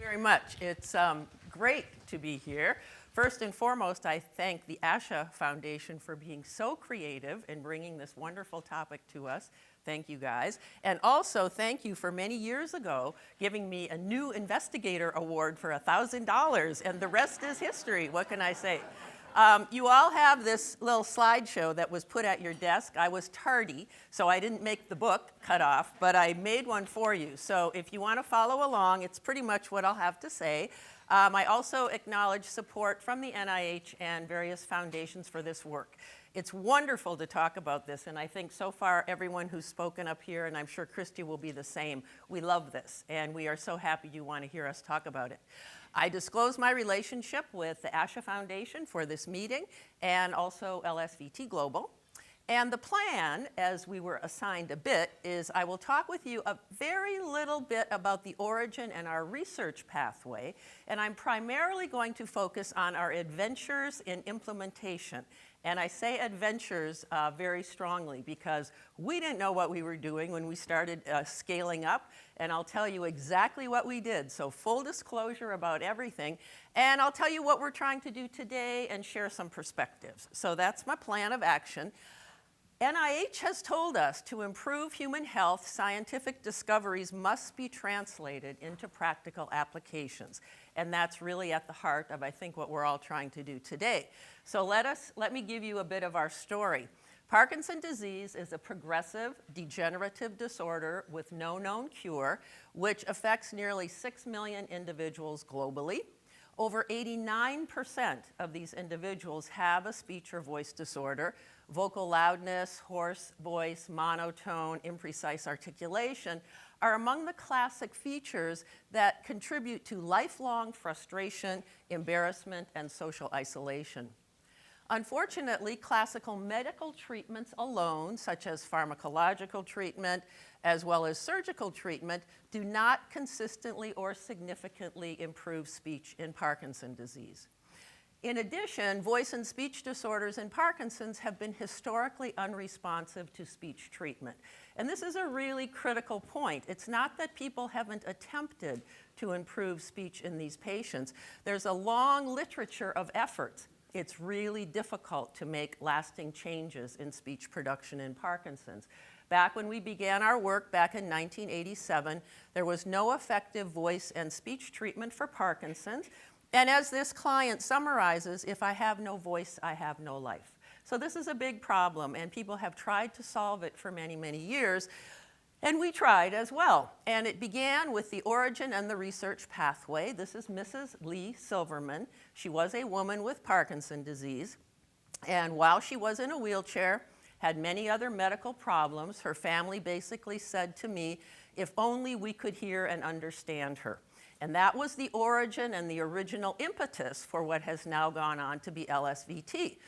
Very much. It's great to be here. First and foremost, I thank the ASHA Foundation for being so creative in bringing this wonderful topic to us. Thank you, guys. And also, thank you for many years ago giving me a new investigator award for $1,000, and the rest is history. What can I say? You all have this little slideshow that was put at your desk. I was tardy, so I didn't make the book cut off, but I made one for you. So if you want to follow along, it's pretty much what I'll have to say. I also acknowledge support from the NIH and various foundations for this work. It's wonderful to talk about this, and I think so far everyone who's spoken up here, and I'm sure Christy will be the same, we love this, and we are so happy you want to hear us talk about it. I disclose my relationship with the ASHA Foundation for this meeting and also LSVT Global. And the plan, as we were assigned a bit, is I will talk with you a very little bit about the origin and our research pathway, and I'm primarily going to focus on our adventures in implementation. And I say adventures very strongly because we didn't know what we were doing when we started scaling up, and I'll tell you exactly what we did. So full disclosure about everything, and I'll tell you what we're trying to do today and share some perspectives. So that's my plan of action. NIH has told us to improve human health, scientific discoveries must be translated into practical applications. And that's really at the heart of, I think, what we're all trying to do today. So let me give you a bit of our story. Parkinson's disease is a progressive degenerative disorder with no known cure, which affects nearly 6 million individuals globally. Over 89% of these individuals have a speech or voice disorder. Vocal loudness, hoarse voice, monotone, imprecise articulation are among the classic features that contribute to lifelong frustration, embarrassment, and social isolation. Unfortunately, classical medical treatments alone, such as pharmacological treatment as well as surgical treatment, do not consistently or significantly improve speech in Parkinson's disease. In addition, voice and speech disorders in Parkinson's have been historically unresponsive to speech treatment. And this is a really critical point. It's not that people haven't attempted to improve speech in these patients. There's a long literature of efforts. It's really difficult to make lasting changes in speech production in Parkinson's. Back when we began our work back in 1987, there was no effective voice and speech treatment for Parkinson's. And as this client summarizes, if I have no voice, I have no life. So this is a big problem, and people have tried to solve it for many, many years. And we tried as well. And it began with the origin and the research pathway. This is Mrs. Lee Silverman. She was a woman with Parkinson's disease. And while she was in a wheelchair, had many other medical problems, her family basically said to me, if only we could hear and understand her. And that was the origin and the original impetus for what has now gone on to be LSVT.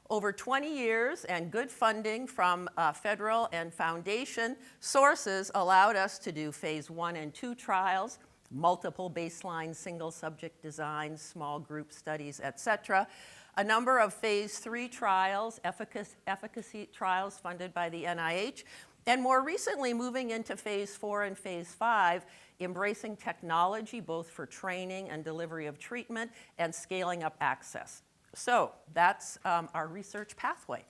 Over 20 years and good funding from federal and foundation sources allowed us to do phase 1 and 2 trials, multiple baseline single subject designs, small group studies, et cetera. A number of phase 3 trials, efficacy trials funded by the NIH, and more recently moving into phase 4 and phase 5, embracing technology both for training and delivery of treatment and scaling up access. So that's our research pathway.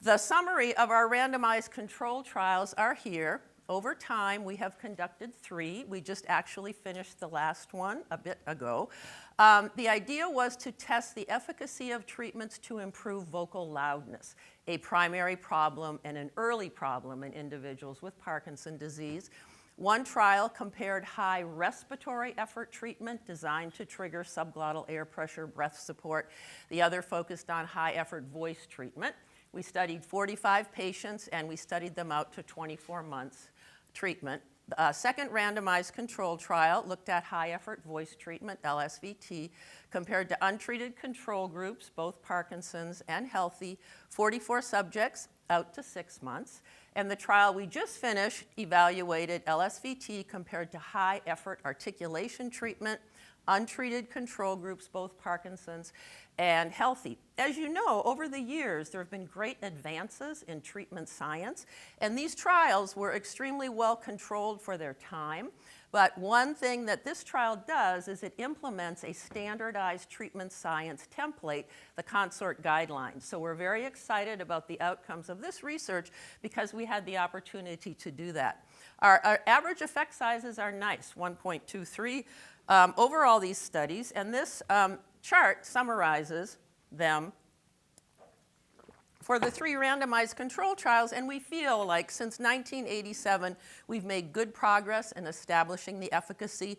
The summary of our randomized control trials are here. Over time, we have conducted 3. We just actually finished the last one a bit ago. The idea was to test the efficacy of treatments to improve vocal loudness, a primary problem and an early problem in individuals with Parkinson's disease. One trial compared high respiratory effort treatment designed to trigger subglottal air pressure breath support. The other focused on high effort voice treatment. We studied 45 patients and we studied them out to 24 months treatment. The second randomized control trial looked at high effort voice treatment, LSVT, compared to untreated control groups, both Parkinson's and healthy, 44 subjects out to 6 months. And the trial we just finished evaluated LSVT compared to high effort articulation treatment, untreated control groups, both Parkinson's and healthy. As you know, over the years, there have been great advances in treatment science, and these trials were extremely well controlled for their time. But one thing that this trial does is it implements a standardized treatment science template, the consort guidelines. So we're very excited about the outcomes of this research because we had the opportunity to do that. Our average effect sizes are nice, 1.23 over all these studies. And this chart summarizes them for the 3 randomized control trials, and we feel like since 1987, we've made good progress in establishing the efficacy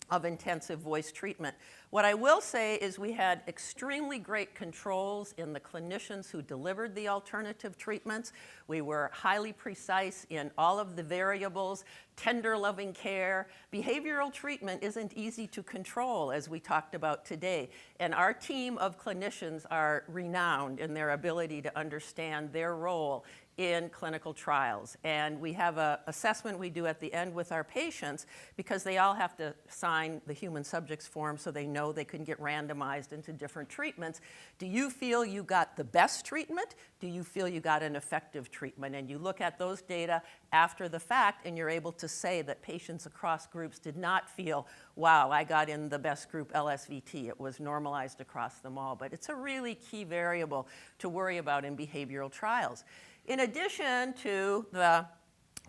of intensive voice treatment. What I will say is we had extremely great controls in the clinicians who delivered the alternative treatments. We were highly precise in all of the variables, tender loving care. Behavioral treatment isn't easy to control, as we talked about today. And our team of clinicians are renowned in their ability to understand their role in clinical trials. And we have an assessment we do at the end with our patients because they all have to sign the human subjects form so they know they can get randomized into different treatments. Do you feel you got the best treatment? Do you feel you got an effective treatment? And you look at those data after the fact and you're able to say that patients across groups did not feel, wow, I got in the best group LSVT. It was normalized across them all. But it's a really key variable to worry about in behavioral trials. In addition to the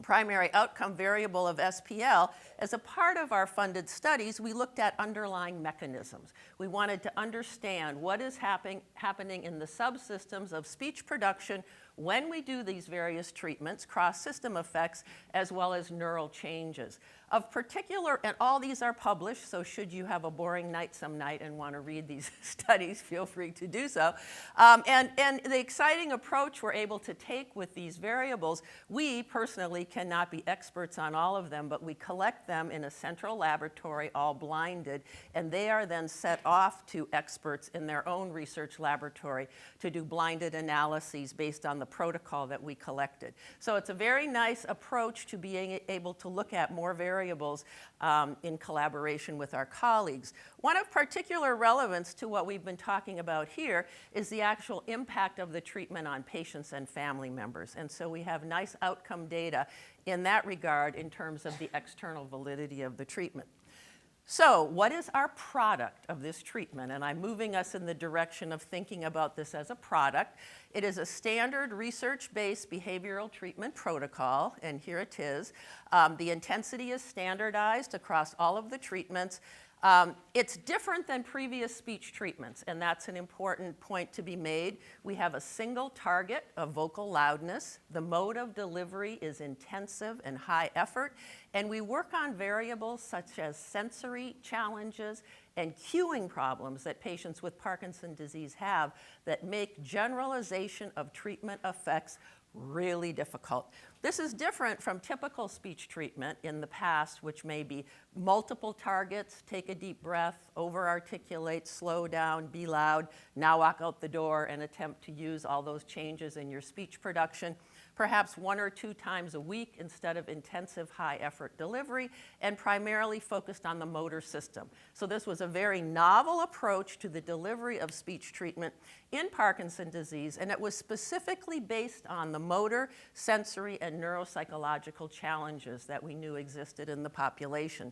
primary outcome variable of SPL, as a part of our funded studies, we looked at underlying mechanisms. We wanted to understand what is happening in the subsystems of speech production when we do these various treatments, cross-system effects, as well as neural changes. Of particular, and all these are published, so should you have a boring night some night and want to read these studies, feel free to do so. And the exciting approach we're able to take with these variables, we personally cannot be experts on all of them, but we collect them in a central laboratory, all blinded, and they are then set off to experts in their own research laboratory to do blinded analyses based on the protocol that we collected. So it's a very nice approach to being able to look at more variables in collaboration with our colleagues. One of particular relevance to what we've been talking about here is the actual impact of the treatment on patients and family members. And so we have nice outcome data in that regard in terms of the external validity of the treatment. So what is our product of this treatment? And I'm moving us in the direction of thinking about this as a product. It is a standard research-based behavioral treatment protocol, and here it is. The intensity is standardized across all of the treatments. It's different than previous speech treatments, and that's an important point to be made. We have a single target of vocal loudness. The mode of delivery is intensive and high effort, and we work on variables such as sensory challenges and cueing problems that patients with Parkinson's disease have that make generalization of treatment effects really difficult. This is different from typical speech treatment in the past, which may be multiple targets, take a deep breath, over-articulate, slow down, be loud, now walk out the door and attempt to use all those changes in your speech production, perhaps 1 or 2 times a week instead of intensive high-effort delivery, and primarily focused on the motor system. So this was a very novel approach to the delivery of speech treatment in Parkinson's disease, and it was specifically based on the motor, sensory, and neuropsychological challenges that we knew existed in the population.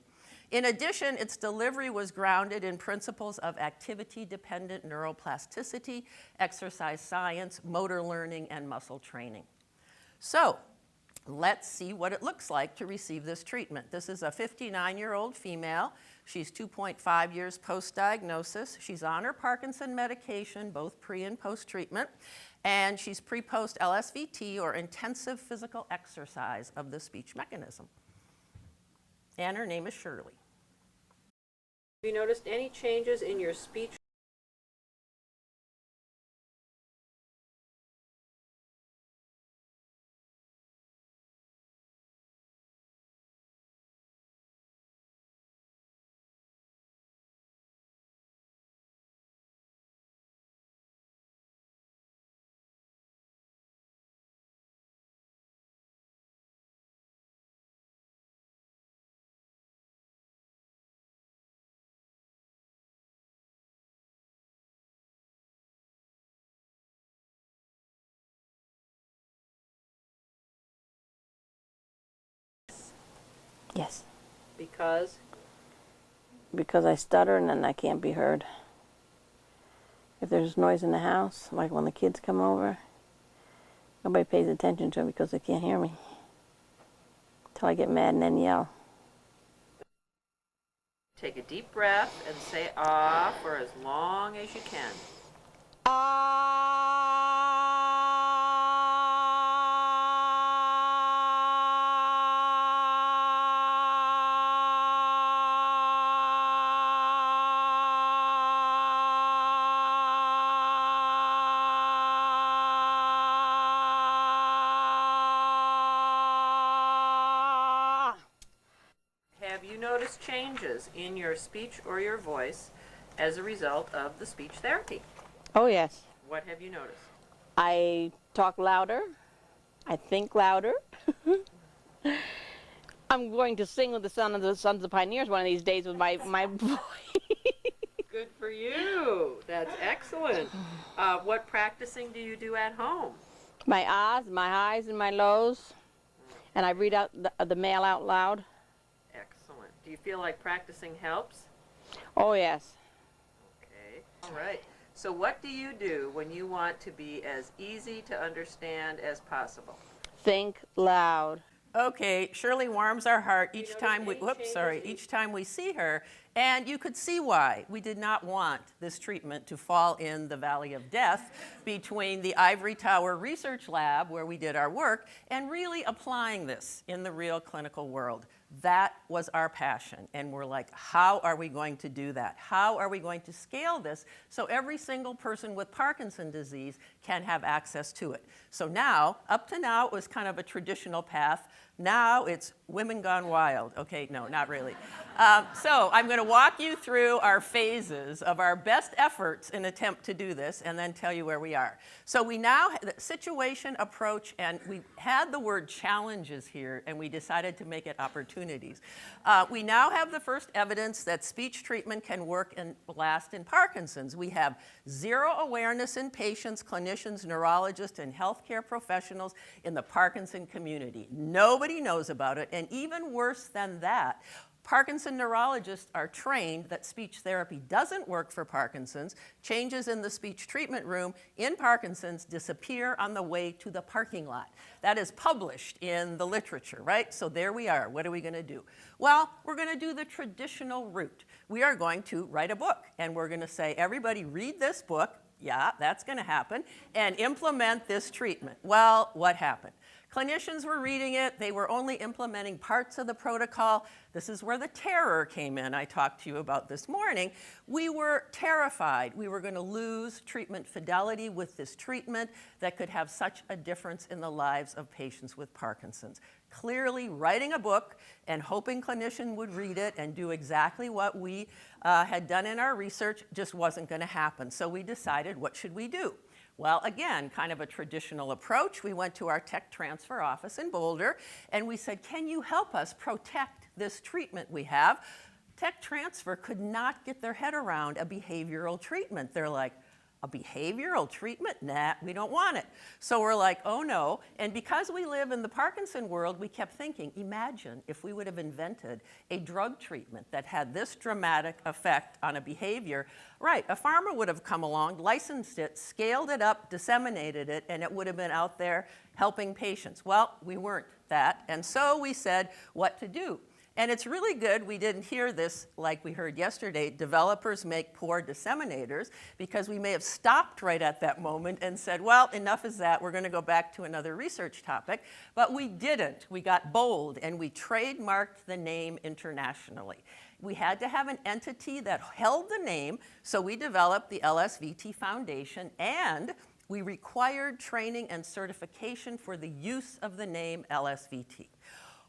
In addition, its delivery was grounded in principles of activity-dependent neuroplasticity, exercise science, motor learning, and muscle training. So let's see what it looks like to receive this treatment. This is a 59-year-old female. She's 2.5 years post-diagnosis. She's on her Parkinson medication, both pre- and post-treatment, and she's pre-post LSVT, or intensive physical exercise of the speech mechanism. And her name is Shirley. Have you noticed any changes in your speech? Yes. Because? Because I stutter and then I can't be heard. If there's noise in the house, like when the kids come over, nobody pays attention to them because they can't hear me. Until I get mad and then yell. Take a deep breath and say ah for as long as you can. Have you noticed changes in your speech or your voice as a result of the speech therapy? Oh, yes. What have you noticed? I talk louder. I think louder. I'm going to sing with the Sons of the Pioneers one of these days with my voice. Good for you. That's excellent. What practicing do you do at home? My ahs, my highs, and my lows. And I read out the mail out loud. Excellent. Do you feel like practicing helps? Oh, yes. Okay. All right. So what do you do when you want to be as easy to understand as possible? Think loud. Okay, Shirley warms our heart each time we see her, and you could see why. We did not want this treatment to fall in the valley of death between the Ivory Tower Research Lab, where we did our work, and really applying this in the real clinical world. That was our passion, and we're like, how are we going to do that? How are we going to scale this so every single person with Parkinson's disease can have access to it? So now, up to now, it was kind of a traditional path. Now it's women gone wild. Okay, no, not really. So I'm going to walk you through our phases of our best efforts in attempt to do this and then tell you where we are. So we now have the situation, approach, and we had the word challenges here, and we decided to make it opportunities. We now have the first evidence that speech treatment can work and last in Parkinson's. We have zero awareness in patients, clinicians, neurologists, and healthcare professionals in the Parkinson community. Nobody knows about it, and even worse than that, Parkinson neurologists are trained that speech therapy doesn't work for Parkinson's. Changes in the speech treatment room in Parkinson's disappear on the way to the parking lot. That is published in the literature, right? So there we are. What are we going to do? Well, we're going to do the traditional route. We are going to write a book, and we're going to say, everybody read this book. Yeah, that's going to happen, and implement this treatment. Well, what happened? Clinicians were reading it. They were only implementing parts of the protocol. This is where the terror came in I talked to you about this morning. We were terrified we were going to lose treatment fidelity with this treatment that could have such a difference in the lives of patients with Parkinson's. Clearly, writing a book and hoping clinicians would read it and do exactly what we had done in our research just wasn't going to happen. So we decided, what should we do? Well, again, kind of a traditional approach. We went to our tech transfer office in Boulder, and we said, can you help us protect this treatment we have? Tech transfer could not get their head around a behavioral treatment. They're like, a behavioral treatment? Nah, we don't want it. So we're like, oh no. And because we live in the Parkinson world, we kept thinking, imagine if we would have invented a drug treatment that had this dramatic effect on a behavior. Right, a pharma would have come along, licensed it, scaled it up, disseminated it, and it would have been out there helping patients. Well, we weren't that, and so we said what to do. And it's really good we didn't hear this like we heard yesterday, developers make poor disseminators, because we may have stopped right at that moment and said, well, enough is that, we're going to go back to another research topic. But we didn't. We got bold, and we trademarked the name internationally. We had to have an entity that held the name, so we developed the LSVT Foundation, and we required training and certification for the use of the name LSVT.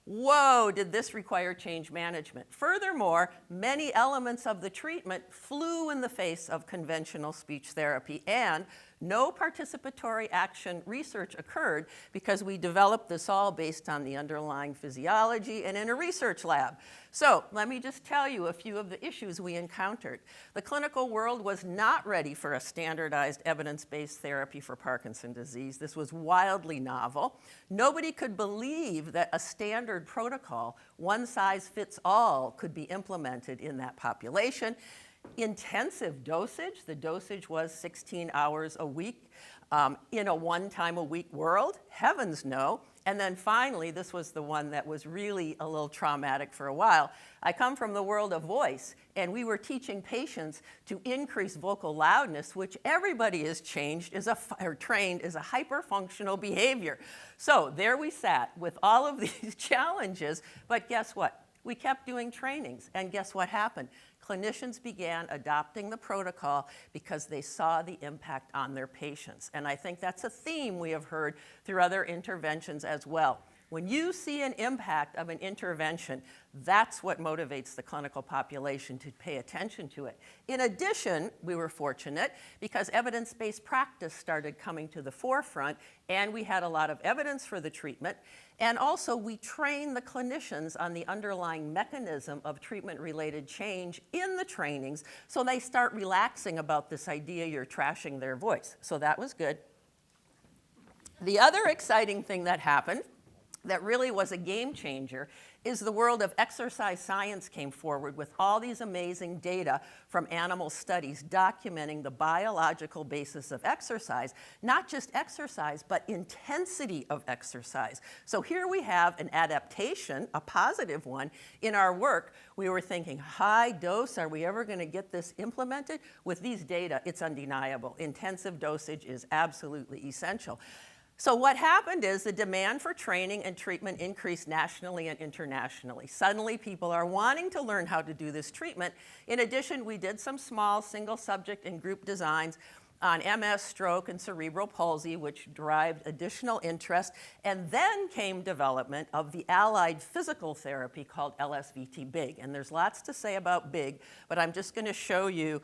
Whoa, did this require change management? Furthermore, many elements of the treatment flew in the face of conventional speech therapy, and No participatory action research occurred because we developed this all based on the underlying physiology and in a research lab. So let me just tell you a few of the issues we encountered. The clinical world was not ready for a standardized evidence-based therapy for Parkinson's disease. This was wildly novel. Nobody could believe that a standard protocol, one size fits all, could be implemented in that population. Intensive dosage, the dosage was 16 hours a week in a one-time-a-week world, heavens no. And then finally, this was the one that was really a little traumatic for a while. I come from the world of voice, and we were teaching patients to increase vocal loudness, which everybody is trained as a hyperfunctional behavior. So there we sat with all of these challenges, but guess what? We kept doing trainings, and guess what happened? Clinicians began adopting the protocol because they saw the impact on their patients. And I think that's a theme we have heard through other interventions as well. When you see an impact of an intervention, that's what motivates the clinical population to pay attention to it. In addition, we were fortunate because evidence-based practice started coming to the forefront, and we had a lot of evidence for the treatment. And also, we trained the clinicians on the underlying mechanism of treatment-related change in the trainings, so they start relaxing about this idea you're trashing their voice. So that was good. The other exciting thing that happened that really was a game changer is the world of exercise science came forward with all these amazing data from animal studies documenting the biological basis of exercise, not just exercise, but intensity of exercise. So here we have an adaptation, a positive one, in our work. We were thinking, high dose, are we ever going to get this implemented? With these data, it's undeniable. Intensive dosage is absolutely essential. So what happened is the demand for training and treatment increased nationally and internationally. Suddenly, people are wanting to learn how to do this treatment. In addition, we did some small single subject and group designs on MS, stroke, and cerebral palsy, which derived additional interest. And then came development of the allied physical therapy called LSVT BIG. And there's lots to say about BIG, but I'm just going to show you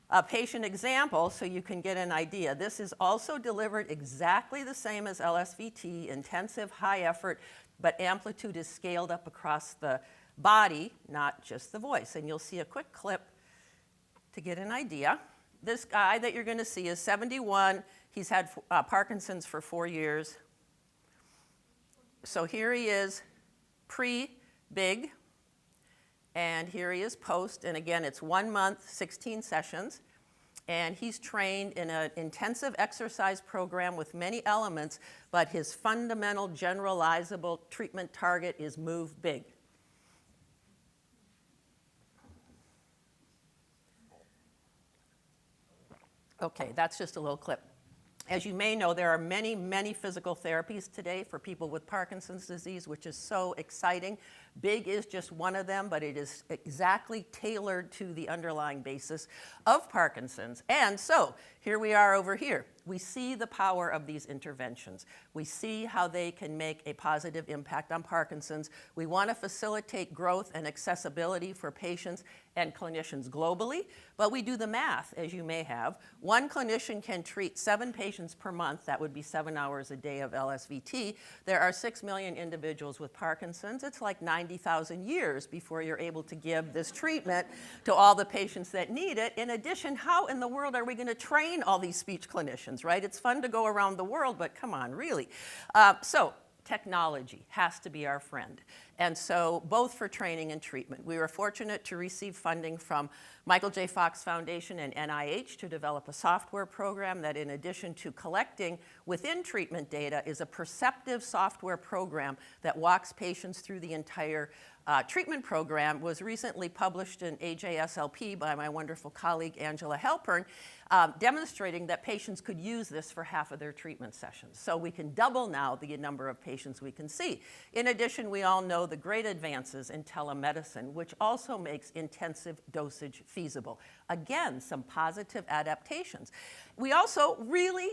a patient example so you can get an idea. This is also delivered exactly the same as LSVT, intensive, high effort, but amplitude is scaled up across the body, not just the voice. And you'll see a quick clip to get an idea. This guy that you're going to see is 71. He's had Parkinson's for 4 years. So here he is pre-BIG. And here he is post, and again, it's 1 month, 16 sessions. And he's trained in an intensive exercise program with many elements, but his fundamental generalizable treatment target is move big. Okay, that's just a little clip. As you may know, there are many, many physical therapies today for people with Parkinson's disease, which is so exciting. BIG is just one of them, but it is exactly tailored to the underlying basis of Parkinson's. And so here we are over here. We see the power of these interventions. We see how they can make a positive impact on Parkinson's. We want to facilitate growth and accessibility for patients and clinicians globally, but we do the math, as you may have. One clinician can treat 7 patients per month. That would be 7 hours a day of LSVT. There are 6 million individuals with Parkinson's. It's like 90,000 years before you're able to give this treatment to all the patients that need it. In addition, how in the world are we going to train all these speech clinicians, right? It's fun to go around the world, but come on, really. So technology has to be our friend. And so both for training and treatment. We were fortunate to receive funding from Michael J. Fox Foundation and NIH to develop a software program that, in addition to collecting within treatment data, is a perceptive software program that walks patients through the entire treatment program. Was recently published in AJSLP by my wonderful colleague Angela Halpern, demonstrating that patients could use this for half of their treatment sessions. So we can double now the number of patients we can see. In addition, we all know the great advances in telemedicine, which also makes intensive dosage feasible. Again, some positive adaptations. We also really,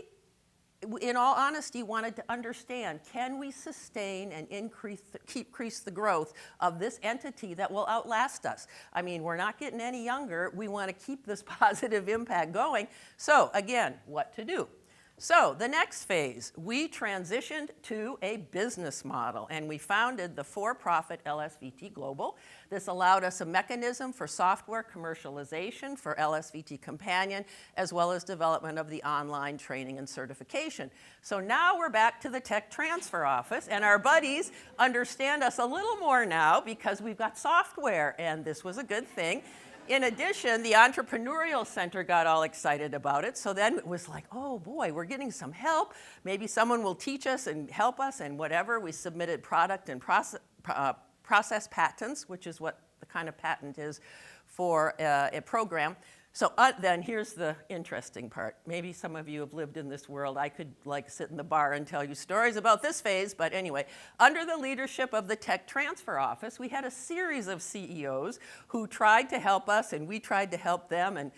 in all honesty, wanted to understand, can we sustain and increase the growth of this entity that will outlast us? I mean, we're not getting any younger. We want to keep this positive impact going. So again, what to do? So the next phase, we transitioned to a business model, and we founded the for-profit LSVT Global. This allowed us a mechanism for software commercialization for LSVT Companion, as well as development of the online training and certification. So now we're back to the tech transfer office, and our buddies understand us a little more now because we've got software, and this was a good thing. In addition, the Entrepreneurial Center got all excited about it. So then it was like, oh boy, we're getting some help. Maybe someone will teach us and help us and whatever. We submitted product and process patents, which is what the kind of patent is for a program. So then here's the interesting part. Maybe some of you have lived in this world. I could like sit in the bar and tell you stories about this phase, but anyway, under the leadership of the Tech Transfer Office, we had a series of CEOs who tried to help us and we tried to help them. And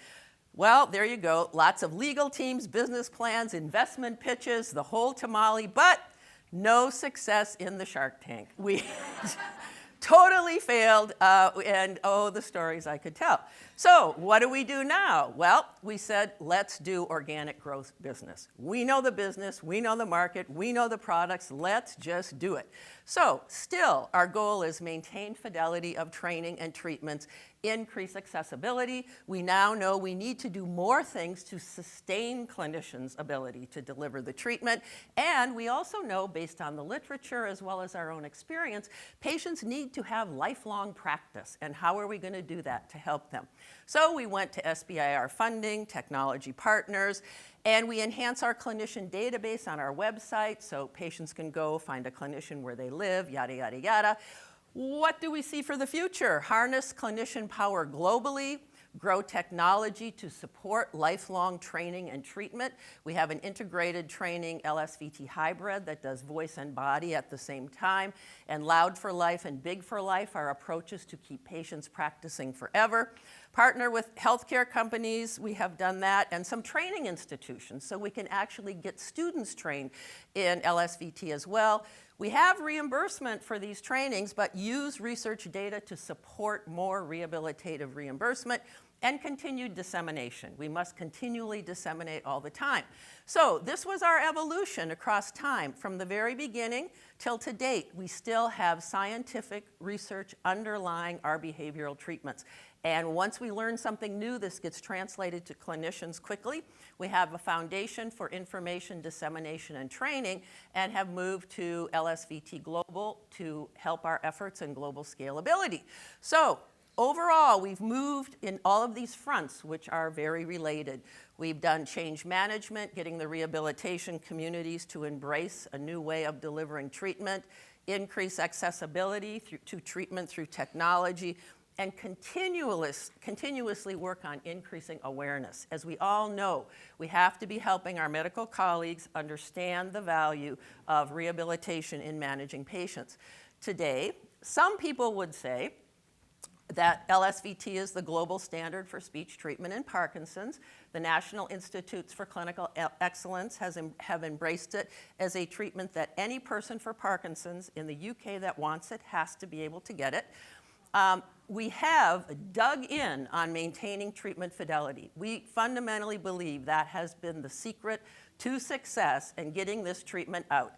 well, there you go. Lots of legal teams, business plans, investment pitches, the whole tamale, but no success in the Shark Tank. We totally failed, and oh, the stories I could tell. So what do we do now? Well, we said, let's do organic growth business. We know the business, we know the market, we know the products, let's just do it. So still, our goal is maintain fidelity of training and treatments, increase accessibility. We now know we need to do more things to sustain clinicians' ability to deliver the treatment. And we also know, based on the literature as well as our own experience, patients need to have lifelong practice. And how are we going to do that to help them? So we went to SBIR funding, technology partners, and we enhance our clinician database on our website so patients can go find a clinician where they live, yada, yada, yada. What do we see for the future? Harness clinician power globally, grow technology to support lifelong training and treatment. We have an integrated training LSVT hybrid that does voice and body at the same time. And Loud for Life and Big for Life are approaches to keep patients practicing forever. Partner with healthcare companies, we have done that, and some training institutions so we can actually get students trained in LSVT as well. We have reimbursement for these trainings, but use research data to support more rehabilitative reimbursement and continued dissemination. We must continually disseminate all the time. So this was our evolution across time. From the very beginning till to date, we still have scientific research underlying our behavioral treatments. And once we learn something new, this gets translated to clinicians quickly. We have a foundation for information dissemination and training and have moved to LSVT Global to help our efforts in global scalability. So overall, we've moved in all of these fronts, which are very related. We've done change management, getting the rehabilitation communities to embrace a new way of delivering treatment, increase accessibility to treatment through technology, and continuously work on increasing awareness. As we all know, we have to be helping our medical colleagues understand the value of rehabilitation in managing patients. Today, some people would say that LSVT is the global standard for speech treatment in Parkinson's. The National Institutes for Clinical Excellence have embraced it as a treatment that any person for Parkinson's in the UK that wants it has to be able to get it. We have dug in on maintaining treatment fidelity. We fundamentally believe that has been the secret to success in getting this treatment out.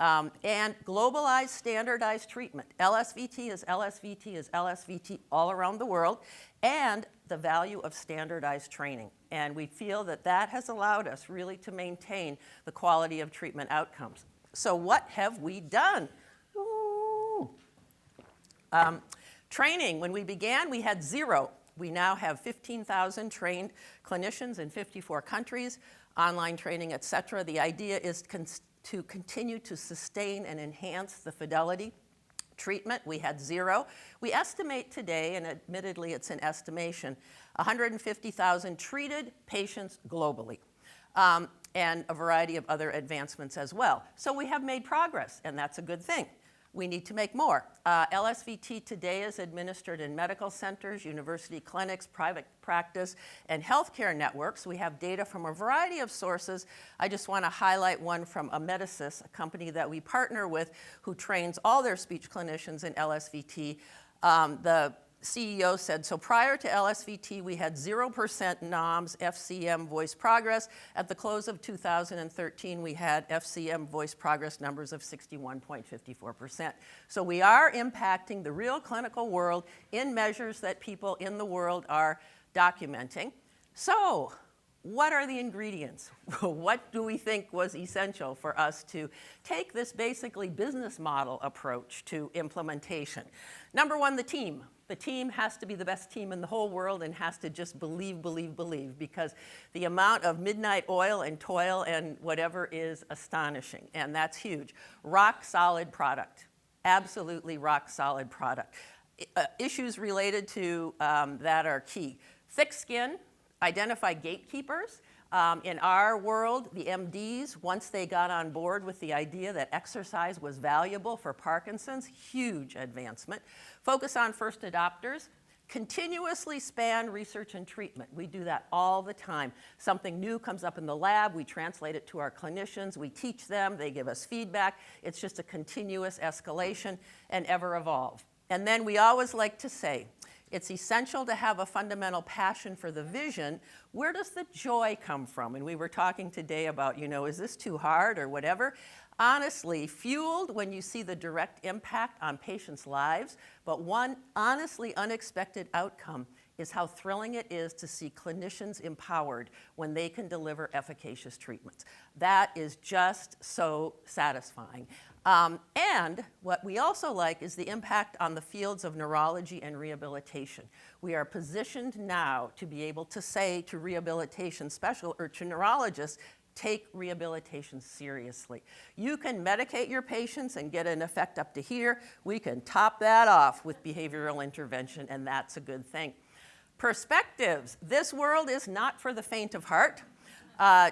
And globalized, standardized treatment. LSVT is LSVT is LSVT all around the world, and the value of standardized training. And we feel that that has allowed us really to maintain the quality of treatment outcomes. So what have we done? Training, when we began, we had 0. We now have 15,000 trained clinicians in 54 countries, online training, et cetera. The idea is to continue to sustain and enhance the fidelity treatment. We had 0. We estimate today, and admittedly it's an estimation, 150,000 treated patients globally, and a variety of other advancements as well. So we have made progress, and that's a good thing. We need to make more. LSVT today is administered in medical centers, university clinics, private practice, and healthcare networks. We have data from a variety of sources. I just want to highlight one from Amedisys, a company that we partner with who trains all their speech clinicians in LSVT. The CEO said, so prior to LSVT, we had 0% NOMS FCM voice progress. At the close of 2013, we had FCM voice progress numbers of 61.54%. So we are impacting the real clinical world in measures that people in the world are documenting. So what are the ingredients? What do we think was essential for us to take this basically business model approach to implementation? Number one, the team. The team has to be the best team in the whole world and has to just believe, because the amount of midnight oil and toil and whatever is astonishing, and that's huge. Rock solid product, absolutely rock solid product. Issues related to that are key. Thick skin. Identify gatekeepers. In our world, the MDs, once they got on board with the idea that exercise was valuable for Parkinson's, huge advancement. Focus on first adopters. Continuously span research and treatment. We do that all the time. Something new comes up in the lab, we translate it to our clinicians, we teach them, they give us feedback. It's just a continuous escalation and ever evolve. And then we always like to say, it's essential to have a fundamental passion for the vision. Where does the joy come from? And we were talking today about, is this too hard or whatever? Honestly, fueled when you see the direct impact on patients' lives, but one honestly unexpected outcome is how thrilling it is to see clinicians empowered when they can deliver efficacious treatments. That is just so satisfying. And what we also like is the impact on the fields of neurology and rehabilitation. We are positioned now to be able to say to rehabilitation specialists or to neurologists, take rehabilitation seriously. You can medicate your patients and get an effect up to here. We can top that off with behavioral intervention, and that's a good thing. Perspectives. This world is not for the faint of heart.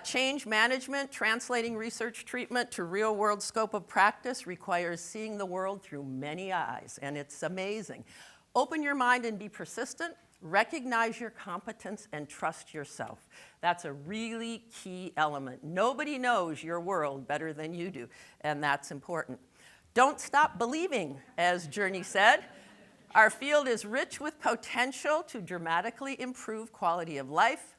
Change management, translating research treatment to real-world scope of practice requires seeing the world through many eyes, and it's amazing. Open your mind and be persistent. Recognize your competence and trust yourself. That's a really key element. Nobody knows your world better than you do, and that's important. Don't stop believing, as Journey said. Our field is rich with potential to dramatically improve quality of life.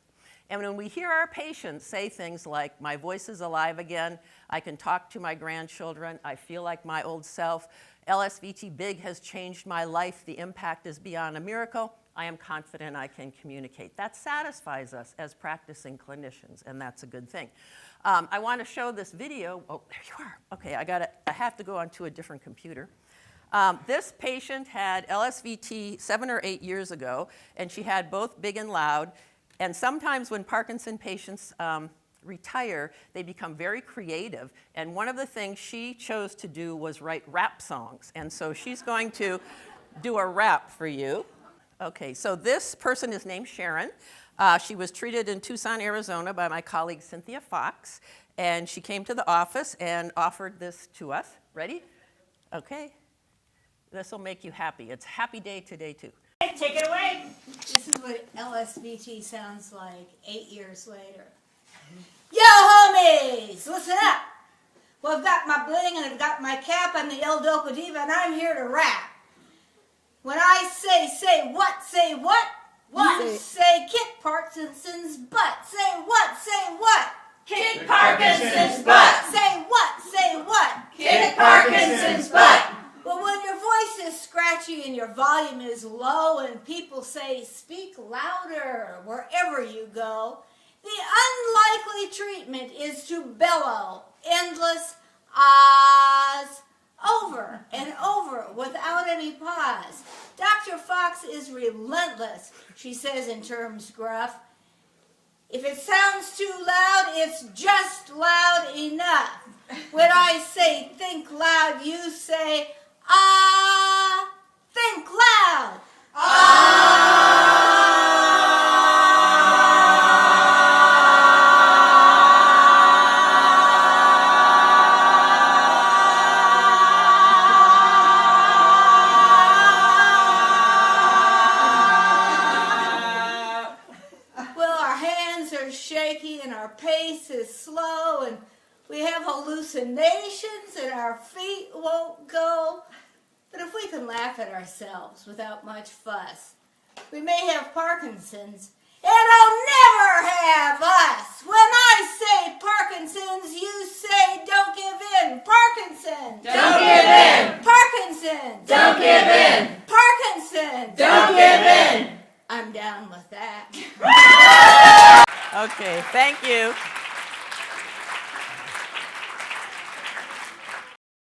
And when we hear our patients say things like, my voice is alive again, I can talk to my grandchildren, I feel like my old self, LSVT Big has changed my life, the impact is beyond a miracle, I am confident I can communicate. That satisfies us as practicing clinicians, and that's a good thing. I want to show this video. Oh, there you are. Okay, I have to go onto a different computer. This patient had LSVT 7 or 8 years ago, and she had both big and loud. And sometimes when Parkinson patients retire, they become very creative. And one of the things she chose to do was write rap songs. And so she's going to do a rap for you. Okay, so this person is named Sharon. She was treated in Tucson, Arizona by my colleague Cynthia Fox. And she came to the office and offered this to us. Ready? Okay. This will make you happy. It's happy day today, too. Take it away. This is what LSVT sounds like 8 years later. Yo, homies, listen up. Well, I've got my bling and I've got my cap. I'm the El Dopa Diva and I'm here to rap. When I say what? Say what? What? Say kick Parkinson's butt. Say what? Say what? Kick Parkinson's butt. Say what? Say what? Kick Parkinson's butt. Well, when your voice is scratchy and your volume is low and people say, speak louder wherever you go, the unlikely treatment is to bellow endless ahs over and over without any pause. Dr. Fox is relentless, she says in terms gruff. If it sounds too loud, it's just loud enough. When I say think loud, you say, ah, think loud. Well, our hands are shaky and our pace is slow and we have hallucinations and our feet won't go. But if we can laugh at ourselves without much fuss, we may have Parkinson's, and I'll never have us. When I say Parkinson's, you say don't give in. Parkinson's. Don't give in. Parkinson's. Don't give in. Parkinson's. Don't give in. I'm down with that. Okay, thank you.